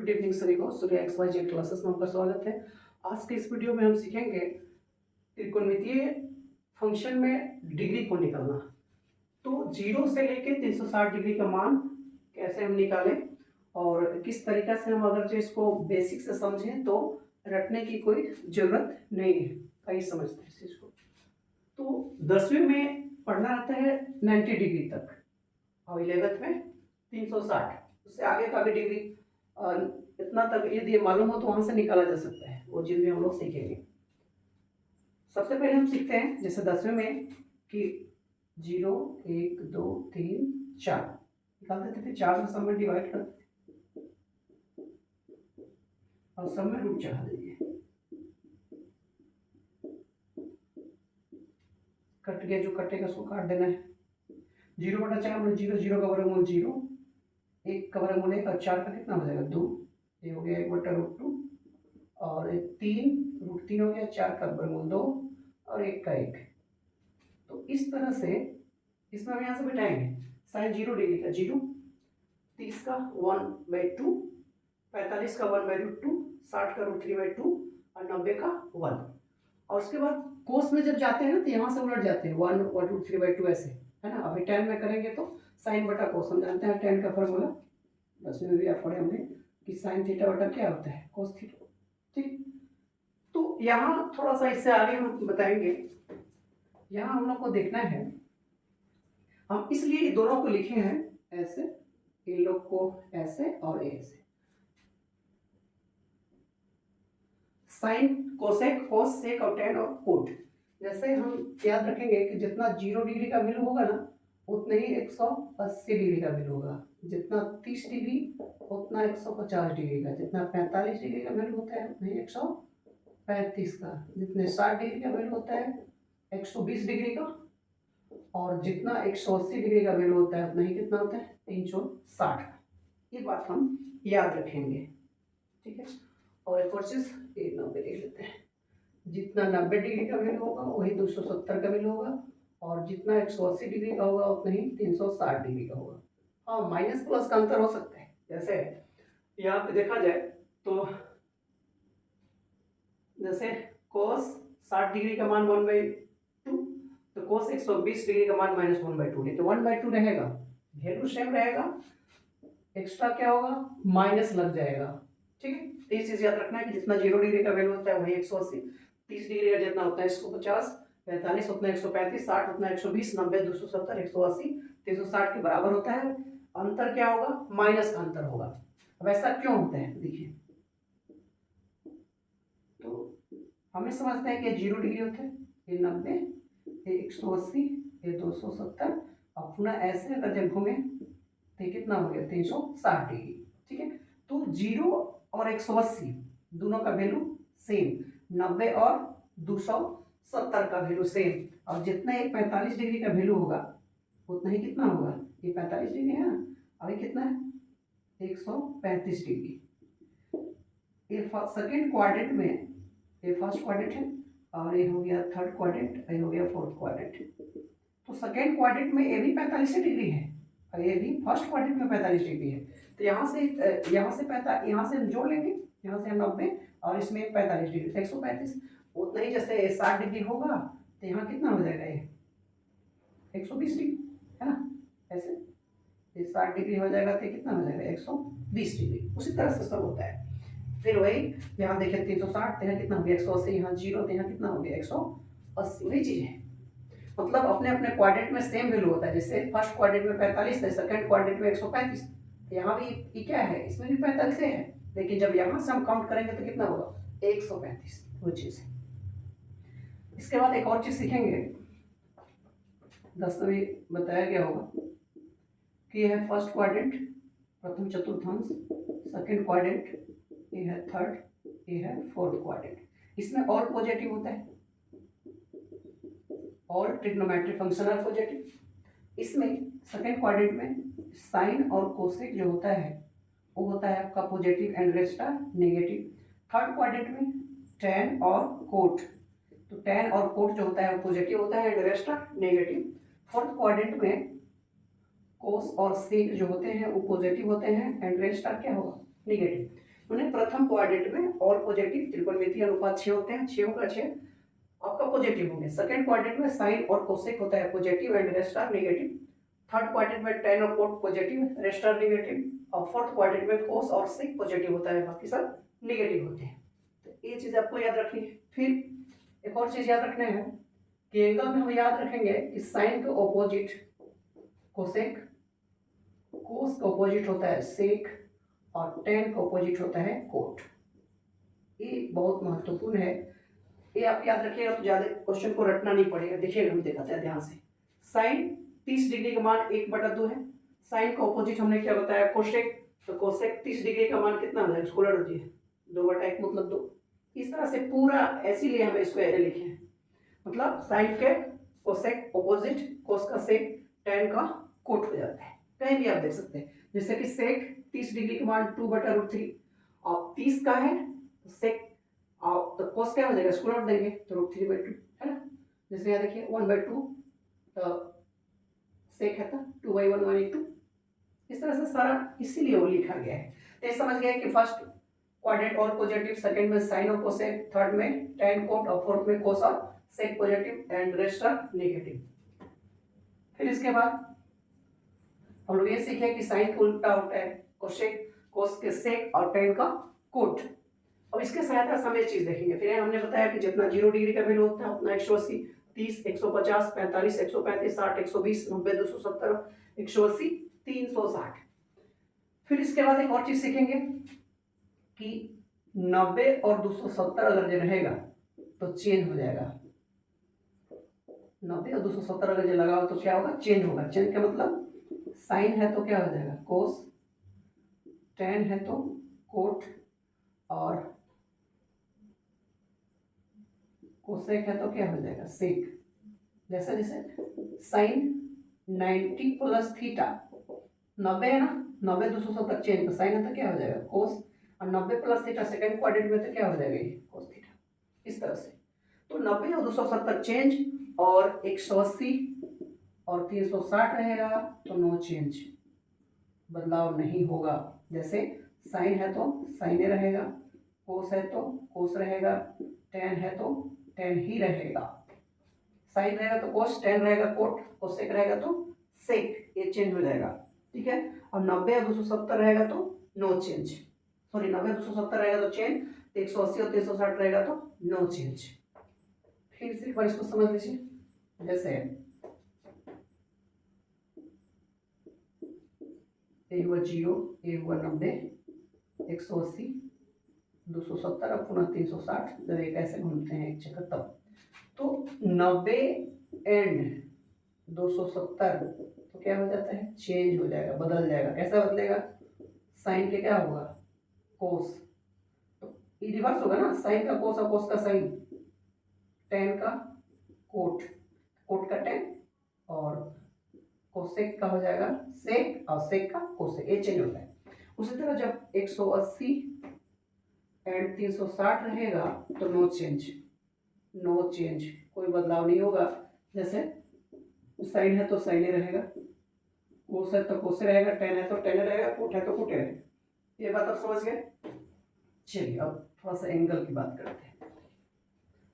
Good evening सभी को। सूर्य x Y Z classes में आपका स्वागत है। आज के इस वीडियो में हम सीखेंगे त्रिकोणमितीय फंक्शन में डिग्री को निकालना। तो 0 से लेके 360 डिग्री का मान कैसे हम निकालें और किस तरीका से हम अगर जो इसको बेसिक से समझें तो रटने की कोई ज़रूरत नहीं है, कहीं समझते हैं इस चीज़ को। तो 10वीं में पढ़ना आता है 90 डिग्री तक और 11th में 360, उससे आगे का भी डिग्री इतना तक यदि मालूम हो तो वहां से निकाला जा सकता है, वो चीज़ भी हम लोग सीखेंगे। सबसे पहले हम सीखते हैं जैसे 10वीं में कि 0 1 2 3 4 निकाल देते थे, 4 से सब में डिवाइड कर और सब में रूट चढ़ा देंगे। कट गया, जो कटेगा उसको काट देना है। 0/4 मतलब 0, 0 का वर्गमूल 0, 1 का वर्गमूल 1 और 4 का कितना हो जाएगा 2, ये हो गया 1/√2 और 3 हो गया, 4 का वर्गमूल 2 और 1 का 1। तो इस तरह से इसमें हम यहाँ से बिठाएंगे साइन 0 डिग्री का 0, 30 का 1/2, 45 का 1/√2, 60 का √3/2 और 90 का 1। और उसके बाद कोस में जब जाते हैं ना तो यहाँ से उलट जाते हैं 1/√3/2 ऐसे, है ना। अभी tan में करेंगे तो साइन बटा कोस, हम जानते हैं tan का फॉर्मूला 10वीं में भी आप पढ़े होंगे कि साइन थीटा बटा क्या होता है कोस थीटा। ठीक, तो यहाँ थोड़ा सा इससे आगे हम बताएंगे। यहाँ हम लोग को देखना है, हम इसलिए ये दोनों को लिखे हैं ऐसे, इन लोग को ऐसे और ऐसे। साइन कोसेक कोस सेक और tan और कोट, जैसे हम याद रखेंगे कि जितना 0 डिग्री का वैल्यू होगा ना उतने ही 180 डिग्री का वैल्यू होगा, जितना 30 डिग्री उतना 150 डिग्री का, जितना 45 डिग्री का वैल्यू होता है उतना ही 135 का, जितने 60 डिग्री का वैल्यू होता है 120 डिग्री का, और जितना 180 डिग्री का वैल्यू होता है उतना ही कितना होता है 360 का। ये बात हम याद रखेंगे, ठीक है। और एक और चीज़ ये 90 लिख लेते हैं, जितना 90 डिग्री का वैल्यू होगा वही 270 का वैल्यू होगा, और जितना 180 डिग्री का होगा उतना ही 360 डिग्री का होगा। हाँ, माइनस प्लस का अंतर हो सकता है। जैसे यहाँ पे देखा जाए तो जैसे कोस 60 डिग्री का मान 1/2, तो कोस 120 डिग्री का मान -1/2, नहीं तो 1/2 रहेगा, वैल्यू सेम रहेगा, एक्स्ट्रा क्या होगा माइनस लग जाएगा। ठीक है, तो ये चीज़ याद रखना है कि जितना 0 डिग्री का वैल्यू होता है वही 180, 30 डिग्री का जितना होता है 150, 45 उतना 135, 60 उतना 120, 90 270, 180 360 के बराबर होता है। अंतर क्या होगा, माइनस का अंतर होगा। अब ऐसा क्यों होता है देखिए, तो हमें समझते हैं कि 0 डिग्री होता है, ये 90, ये 180, ये 270, और पुनः ऐसे अगर जब घूमे तो ये कितना हो गया 360 डिग्री। ठीक है, तो 0 और 180 दोनों का वैल्यू सेम, 90 और 270 का वैल्यू सेम, और जितना एक 45 डिग्री का वैल्यू होगा उतना ही कितना होगा, ये 45 डिग्री है ना, और ये कितना है 135 डिग्री। ये सेकेंड क्वाड्रेंट में, ये फर्स्ट क्वाड्रेंट है और ये हो गया थर्ड क्वाड्रेंट, ये हो गया फोर्थ क्वाड्रेंट। तो सेकेंड क्वाड्रेंट में ये भी 45 डिग्री है और ये भी फर्स्ट क्वाड्रेंट में 45 डिग्री है। तो यहाँ से यहाँ से हम जोड़ लेंगे, यहाँ से 90 और इसमें 45 डिग्री, 135, उतना ही जैसे 60 डिग्री होगा तो यहाँ कितना हो जाएगा ये 120 डिग्री, है ना। ऐसे ये 60 डिग्री हो जाएगा तो कितना हो जाएगा 120 डिग्री। उसी तरह से सब होता है। फिर वही यहाँ देखिए 360, तो यहाँ कितना हो गया 180, यहाँ 0 तो यहाँ कितना हो गया 180। वही चीज़ है, मतलब अपने अपने क्वाड्रेंट में सेम वैल्यू होता है। जैसे फर्स्ट क्वाड्रेंट में 45 है, सेकंड क्वाड्रेंट में 135, यहाँ भी ये क्या है, इसमें भी 45 है, लेकिन जब यहाँ से हम काउंट करेंगे तो कितना होगा 135। वो चीज़ है। इसके बाद एक और चीज़ सीखेंगे, 10 में बताया गया होगा कि यह है फर्स्ट क्वाड्रेंट, प्रथम चतुर्थांश, सेकंड क्वाड्रेंट, ये है थर्ड, ये है फोर्थ क्वाड्रेंट। इसमें ऑल पॉजिटिव होता है, all trigonometric function are positive. इसमें सेकेंड क्वाड्रेंट में साइन और कोसेक जो होता है वो होता है आपका positive and rest are negative. Third quadrant में tan और कोट, तो tan और कोट जो होता है वो पॉजिटिव होता है and rest are negative. Fourth quadrant में कोस और सेक जो होते हैं वो पॉजिटिव होते हैं एंड रेस्ट आर क्या होगा नेगेटिव। उन्हें प्रथम क्वाड्रेंट में ऑल पॉजिटिव त्रिकोणमितीय अनुपात 6 होते हैं, 6 होगा 6 आपका पॉजिटिव होंगे। सेकंड क्वाड्रेंट में साइन और कोसेक होता है positive and rest are negative. Third quadrant में टेन और cot positive, rest are negative. और फोर्थ क्वाड्रेंट में कोस और सेक पॉजिटिव होता है, बाकी सब नेगेटिव होते हैं। तो ये चीज आपको याद रखनी है। फिर एक और चीज याद रखना है कि एंगल में हम याद रखेंगे कि साइन का ऑपोजिट कोसेक, कोस का ऑपोजिट होता है सेक और टेन का ऑपोजिट होता है कोट। ये बहुत महत्वपूर्ण है, ये आप याद रखिएगा तो ज्यादा क्वेश्चन को रटना नहीं पड़ेगा। देखिएगा हम दिखाते हैं ध्यान से। साइन 30 डिग्री का मान 1/2 है। साइन का ऑपोजिट हमने क्या बताया कोसेक, तो कोसेक 30 डिग्री का मान कितना हो जाएगा, इसको लड़ दिए 2/1 मतलब 2। इस तरह से पूरा इसीलिए हमें इसको ऐसे लिखे हैं, मतलब साइन के कोसेक ऑपोजिट, कोस का सेक, टेन का कोट हो जाता है। कहीं भी आप देख सकते हैं, जैसे कि सेक 30 डिग्री का मान 2/√3 और 30 का है तो सेक और तो कोस क्या हो जाएगा, इसको लौट देंगे तो √3/2 है ना। जैसे यहाँ देखिए 1/2 तो सेक है तो 2/1 मानी 2। इस तरह से सारा इसीलिए वो लिखा गया है। तो ये समझ गए कि first quadrant all positive, second में साइन और कोसेक, थर्ड में टेन कोट और फोर्थ में कोस और sec positive and rest are negative. फिर इसके बाद हम लोग ये सीखे कि साइन का उल्टा होता है कोसेक, कोस के सेक और टेन का कोट। अब इसके सहायता से हम ये चीज देखेंगे। फिर हमने बताया कि जितना 0 डिग्री का वैल्यू होता है उतना 180, 30, 150, 45, 135, 60, 120, 90, 270, 180, 360। फिर इसके बाद एक और चीज सीखेंगे कि 90 और 270 अगर जो रहेगा तो चेंज हो जाएगा। 90 और 270 अगर जो लगाओ तो क्या होगा, चेंज होगा। चेंज का मतलब साइन है तो क्या हो जाएगा कोस, टेन है तो कोट और कोसेक है तो क्या हो जाएगा सेक। जैसे जैसे साइन 90 प्लस थीटा 90 है ना, 90 270 चेंज का साइन है तो क्या हो जाएगा कोस, और 90 प्लस थीटा सेकंड क्वाड्रेंट में तो क्या हो जाएगा ये कोस थीटा। इस तरह से तो 90 और 270 चेंज और 180 और 360 रहेगा तो नो चेंज, बदलाव नहीं होगा। जैसे साइन है तो साइन रहेगा, कोस है तो कोस रहेगा, टेन है तो टेन ही रहेगा। साइन रहेगा तो कोस, टेन रहेगा कोट, कोसेक रहेगा तो सेक, ये चेंज हो जाएगा। ठीक है। और 90 और 270 रहेगा तो नो चेंज, सॉरी 90 270 रहेगा तो चेंज, 180 और 360 रहेगा तो नो चेंज। फिर से एक बार इसको समझ लीजिए। जैसे ए हुआ 0, ए हुआ 90, 180, 270 और पुनः 360, जब एक ऐसे घूमते हैं एक चक्कर तब तो 90 एंड 270 तो क्या हो जाता है, चेंज हो जाएगा, बदल जाएगा। कैसा बदलेगा, साइन के क्या होगा कोस, तो ये रिवर्स होगा ना, साइन का कोस और कोस का साइन, टेन का कोट, कोट का टेन और कोसेक का हो जाएगा सेक और सेक का कोसेक, ये चेंज होता है। उसी तरह जब 180 एंड 360 रहेगा तो नो चेंज, नो चेंज, कोई बदलाव नहीं होगा। जैसे साइन है तो साइन ही रहेगा, कोस है तो कोस रहेगा, टेन है तो टेन रहेगा, कोट है तो कोट रहेगा। ये बात आप समझ गए। चलिए अब थोड़ा सा एंगल की बात करते हैं।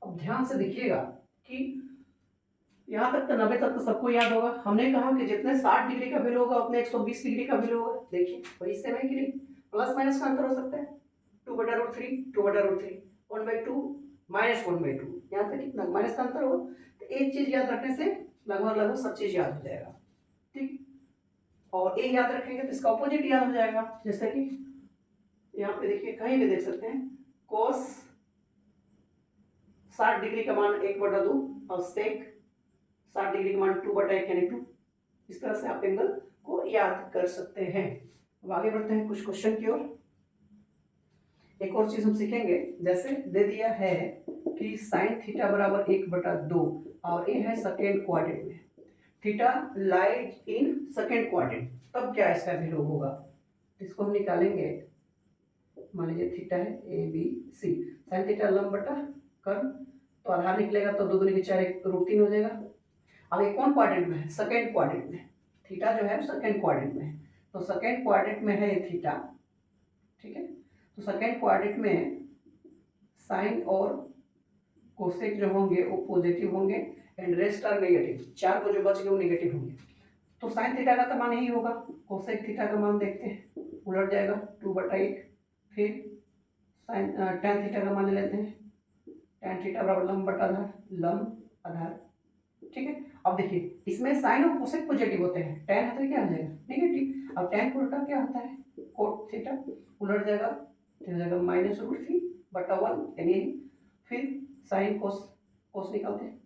अब ध्यान से देखिएगा कि यहाँ तक तो 90 तक तो सबको याद होगा। हमने कहा कि जितने 60 डिग्री का वैल्यू होगा उतने 120 डिग्री का वैल्यू होगा। देखिए वही सेम है कि नहीं, प्लस माइनस का अंतर हो सकता है, 2/√3, 2/√3, 1/2 -1/2, यहाँ तक कितना माइनस का अंतर होगा। तो एक चीज याद रखने से लगभग लगभग सब चीज याद हो जाएगा। ठीक, और ए याद रखेंगे तो इसका ऑपोजिट याद हो जाएगा। जैसे कि यहाँ पे देखिए कहीं भी देख सकते हैं कोस 60 डिग्री का मान 1/2 और सेक 60 डिग्री का मान 2/1 यानी 2। इस तरह से आप एंगल को याद कर सकते हैं। अब आगे बढ़ते हैं कुछ क्वेश्चन की ओर। एक और चीज हम सीखेंगे, जैसे दे दिया है कि साइन थीटा बराबर 1/2 और ये है सेकेंड क्वाड्रेंट में, theta lies in second quadrant, तब क्या इसका वैल्यू होगा। इसको हम निकालेंगे। मान लीजिए थीटा है A B C, sine theta लंब बटा कर्व, तो आधार निकलेगा तो 2 दूनी के 4 √3 हो जाएगा। अब ये कौन क्वाड्रेंट में है, सेकेंड क्वाड्रेंट में। थीटा जो है सेकेंड क्वाड्रेंट में है, तो सेकेंड क्वाड्रेंट में है ये थीटा। ठीक है, तो सेकेंड क्वाड्रेंट में साइन और कोसेक जो होंगे वो पॉजिटिव होंगे एंड रेस्ट आर नेगेटिव, चार को जो बच गए वो नेगेटिव होंगे। तो साइन थीटा का तो मान यही होगा, कोसेक थीटा का मान देखते हैं, उलट जाएगा 2/8। फिर साइन tan थीटा का मान ले लेते हैं, tan थीटा बराबर लंब बटा आधार, लंब आधार। ठीक है, अब देखिए इसमें साइन और कोसेक पॉजिटिव होते हैं, tan है तो क्या हो जाएगा नेगेटिव। अब tan को उल्टा क्या होता है कोट थीटा, उलट जाएगा तो हो जाएगा -√3/1 यानी। फिर साइन कोस, कोस निकालते हैं,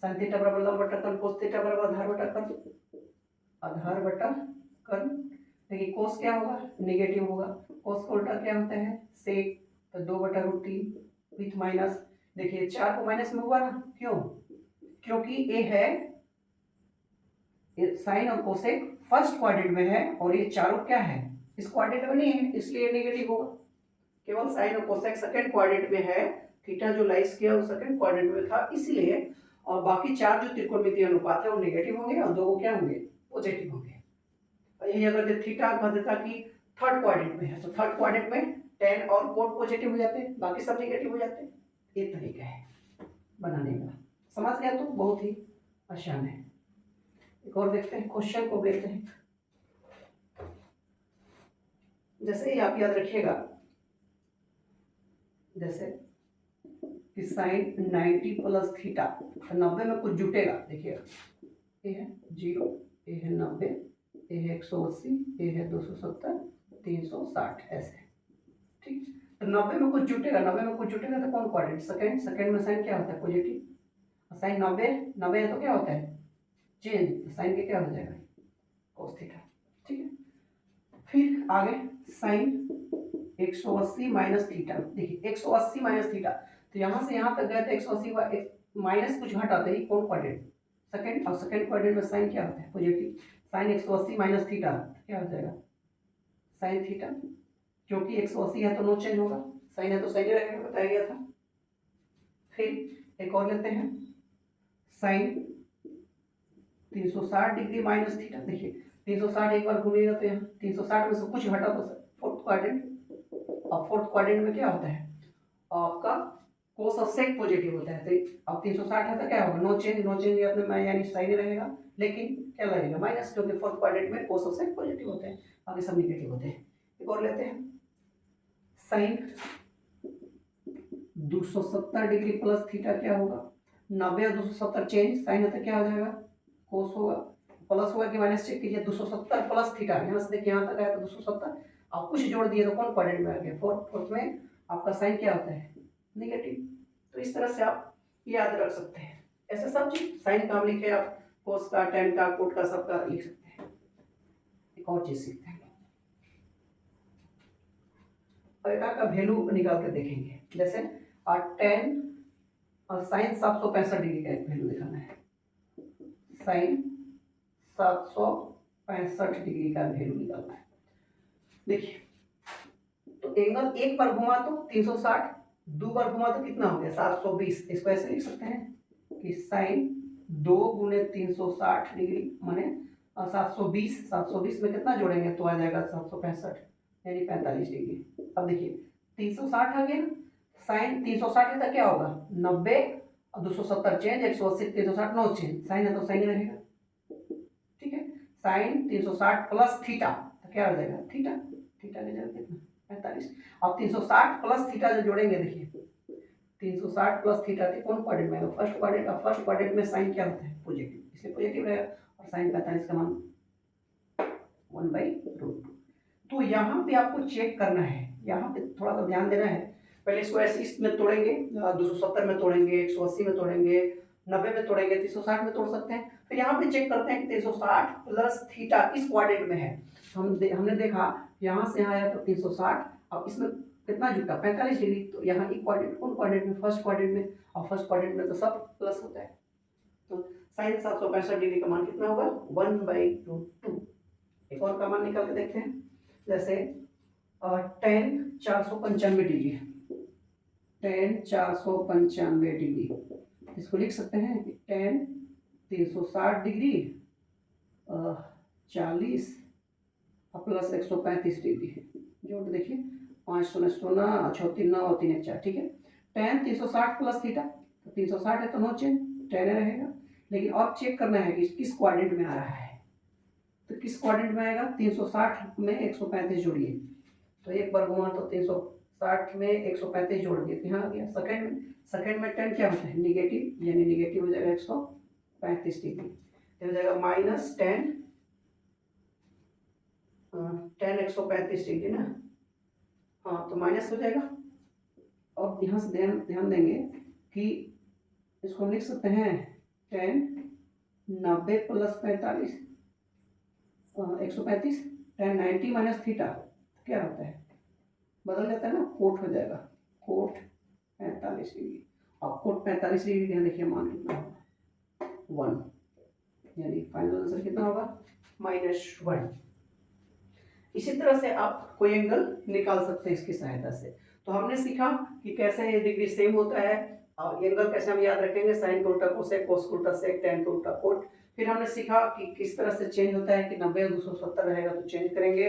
साइन थीटा बराबर लंब बटा कर्न, कोस थीटा बराबर आधार बटा कर्न, आधार बटा कर्न। देखिए कोस क्या होगा नेगेटिव होगा, कोस का उल्टा क्या होता है सेक, तो 2/√3 विथ माइनस। देखिए 4 को माइनस में हुआ ना, क्यों, क्योंकि ये है साइन और कोसेक फर्स्ट क्वाड्रेंट में है और ये चारों क्या है इस क्वाड्रेंट में नहीं है, इसलिए नेगेटिव होगा। केवल साइन और कोसेक सेकंड क्वाड्रेंट में है, थीटा जो लाइज किया वो सेकंड क्वाड्रेंट में था इसलिए, और बाकी चार जो त्रिकोणमितीय अनुपात है वो नेगेटिव होंगे और दो को क्या होंगे पॉजिटिव होंगे। और यही अगर थीटा कह देता कि थर्ड क्वाड्रेंट में है तो थर्ड क्वाड्रेंट में tan और कोट पॉजिटिव हो जाते हैं, बाकी सब नेगेटिव हो जाते हैं। ये तरीका है बनाने का, समझ गया तो बहुत ही आसान है। एक और देखते हैं, क्वेश्चन को देखते हैं। जैसे ही आप याद रखिएगा, जैसे कि साइन 90 प्लस थीटा, 90 में कुछ जुटेगा, देखिएगा ये है 0, ये है 90, ये है 180, ये है 270, 360 ऐसे। ठीक, तो 90 में कुछ जुटेगा, 90 में कुछ जुटेगा तो कौन क्वाड्रेंट सेकंड, सेकंड में साइन क्या होता है पॉजिटिव, साइन 90 है तो क्या होता है चेंज, तो साइन के क्या हो जाएगा कोस थीटा। ठीक है, फिर आगे साइन 180 माइनस थीटा, देखिए 180 माइनस थीटा, तो यहाँ से यहाँ तक गए थे 180 का माइनस कुछ घटाते ही कौन क्वाड्रेंट सेकंड, और सेकंड क्वाड्रेंट में साइन क्या होता है पॉजिटिव, साइन 180 माइनस थीटा क्या हो जाएगा साइन थीटा, क्योंकि 180 है तो नो चेंज होगा, साइन है तो साइन ही रहेगा, बताया गया था। फिर एक और लेते हैं साइन 360 डिग्री माइनस थीटा, देखिए 360 एक बार घूमेगा तो यहाँ 360 में से कुछ घटा तो फोर्थ क्वाड्रेंट, अब फोर्थ क्वाड्रेंट में क्या होता है आपका कोस और सेक पॉजिटिव होता है, तो अब 360 है तो क्या होगा नो चेंज, नो चेंज अपने में यानी साइन रहेगा, लेकिन क्या लगेगा माइनस, क्योंकि फोर्थ क्वाड्रेंट में कोस और सेक पॉजिटिव होते हैं, बाकी सब नेगेटिव होते हैं। एक और लेते हैं साइन 270 डिग्री प्लस थीटा क्या होगा, 90 और 270 चेंज, साइन है तो क्या हो जाएगा कोस होगा, प्लस होगा कि माइनस चेक कीजिए, 270 प्लस थीटा, यहाँ से देखिए यहाँ तक आया तो 270, आप कुछ जोड़ दिए तो कौन क्वाड्रेंट में आ गया फोर्थ, फोर्थ में आपका साइन क्या होता है नेगेटिव। तो इस तरह से आप याद रख सकते हैं, ऐसे सब चीज साइन का लिखे आप कोस का tan का कोट का सबका लिख सकते हैं। एक और चीज सीखते हैं, थीटा का वैल्यू निकाल कर देखेंगे, जैसे tan और साइन 765 डिग्री का एक वैल्यू दिखाना है, साइन 765 डिग्री का वैल्यू निकालना है। देखिए तो एंगल एक बार घुमा तो 360, दो बार घुमा तो कितना हो गया 720, इसको ऐसे लिख सकते हैं कि साइन 2 गुने 360 डिग्री माने 720, 720 में कितना जोड़ेंगे तो आ जाएगा 765 यानी 45 डिग्री। अब देखिए 360 आ गया, साइन 360 है तो क्या होगा 90 और 270 चेंज, 180 360 नो चेंज, साइन है तो साइन ही रहेगा। ठीक है, साइन 360 प्लस थीटा तो क्या हो जाएगा थीटा, थीटा की जगह कितना 45। अब 360 प्लस थीटा जो जोड़ेंगे, देखिए 360 प्लस थीटा थी कौन क्वाड्रेंट में फर्स्ट क्वाड्रेंट, और फर्स्ट क्वाड्रेंट में साइन क्या होता है पॉजिटिव, इसलिए पॉजिटिव रहेगा, और साइन 45 का मान 1/√2। तो यहाँ पे आपको चेक करना है, यहाँ पे थोड़ा सा ध्यान देना है, पहले इसको ऐसे इसमें तोड़ेंगे, 270 में तोड़ेंगे, 180 में तोड़ेंगे, 90 में तोड़ेंगे, 360 में तोड़ सकते हैं। फिर यहाँ पे चेक करते हैं कि 360 प्लस थीटा इस क्वाड्रेंट में है, हमने देखा यहाँ से आया तो 360, अब इसमें कितना जुटा 45 डिग्री, तो यहाँ एक क्वाड्रेंट कौन क्वाड्रेंट में फर्स्ट क्वाड्रेंट में, और फर्स्ट क्वाड्रेंट में तो सब प्लस होता है, तो साइन 765 डिग्री का मान कितना होगा 1/√2। एक और का मान निकाल के देखते हैं, जैसे tan 495 डिग्री, tan 495 डिग्री, इसको लिख सकते हैं कि tan 360 डिग्री 40 प्लस 135 डिग्री जोड़ देखिए, 5 शून्य शून्य, 6 3 9 और 3 1 4, ठीक है। tan 360 प्लस थीटा, तो 360 है तो नो चेंज, tan रहेगा। लेकिन अब चेक करना है कि किस क्वाड्रेंट में आ रहा है, तो किस क्वाड्रेंट में आएगा, 360 में 135 जोड़िए, तो एक बार घुमा तो 360 में 135 जोड़ दिए, यहाँ आ गया। सेकंड में tan क्या होता है, निगेटिव, यानी निगेटिव हो जाएगा 135 डिग्री, तो हो जाएगा माइनस tan 135 डिग्री ना, हाँ, तो माइनस हो जाएगा। अब यहाँ से ध्यान देंगे कि इसको हम लिख सकते हैं tan 90 plus 45 135, tan 90 minus theta क्या होता है, बदल जाता है ना, कोट हो जाएगा, कोट 45 डिग्री। अब कोट 45 डिग्री यहाँ देखिए मान कितना होगा 1, यानी फाइनल आंसर कितना होगा -1। इसी तरह से आप कोई एंगल निकाल सकते हैं इसकी सहायता से। तो हमने सीखा कि कैसे ये डिग्री सेम होता है और एंगल कैसे हम याद रखेंगे, साइन को उल्टा कोसेक, कोस को उल्टा सेक, टेन को उल्टा कोट। फिर हमने सीखा कि किस तरह से चेंज होता है कि 90 और 270 रहेगा तो चेंज करेंगे,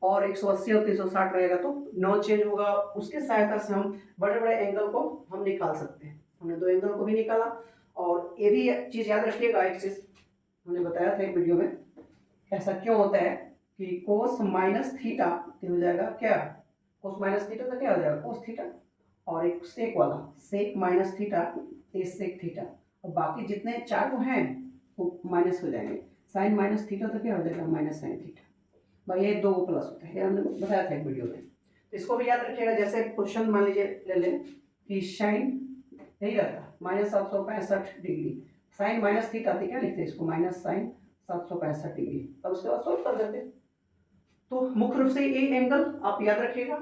और 180 और 360 रहेगा तो नो चेंज होगा। उसके सहायता से हम बड़े बड़े एंगल को हम निकाल सकते हैं। हमने 2 एंगल को भी निकाला, और ये भी चीज़ याद रखिएगा, एक चीज़ हमने बताया था एक वीडियो में, ऐसा क्यों होता है कि कोस माइनस थीटा हो जाएगा क्या, कोस माइनस थीटा तो क्या हो जाएगा कोस थीटा, और एक सेक वाला सेक माइनस थीटा, ये सेक थीटा, और बाकी जितने 4 को हैं वो माइनस हो जाएंगे। साइन माइनस थीटा तो क्या हो जाएगा माइनस साइन थीटा, भाई ये 2 प्लस होता है, ये हमने बताया था एक वीडियो में। तो इसको भी याद रखिएगा, जैसे क्वेश्चन मान लीजिए ले लें कि साइन यही रहता -765 डिग्री, साइन माइनस थीटा थी, क्या लिखते हैं इसको माइनस साइन 765 डिग्री, अब उसके बाद सोल्व कर देते। तो मुख्य रूप से ये एंगल आप याद रखिएगा,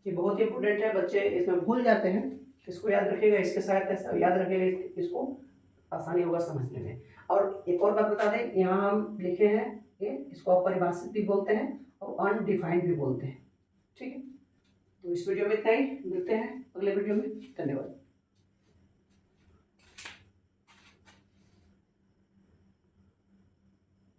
ये बहुत ही इंपॉर्टेंट है, बच्चे इसमें भूल जाते हैं, इसको याद रखिएगा, इसके साथ ऐसा याद रखिएगा, इसको आसानी होगा समझने में। और एक और बात बता दें, यहाँ हम लिखे हैं ये, इसको आप परिभाषित भी बोलते हैं और अनडिफाइंड भी बोलते हैं, ठीक है। तो इस वीडियो में इतना ही, मिलते हैं अगले वीडियो में, धन्यवाद।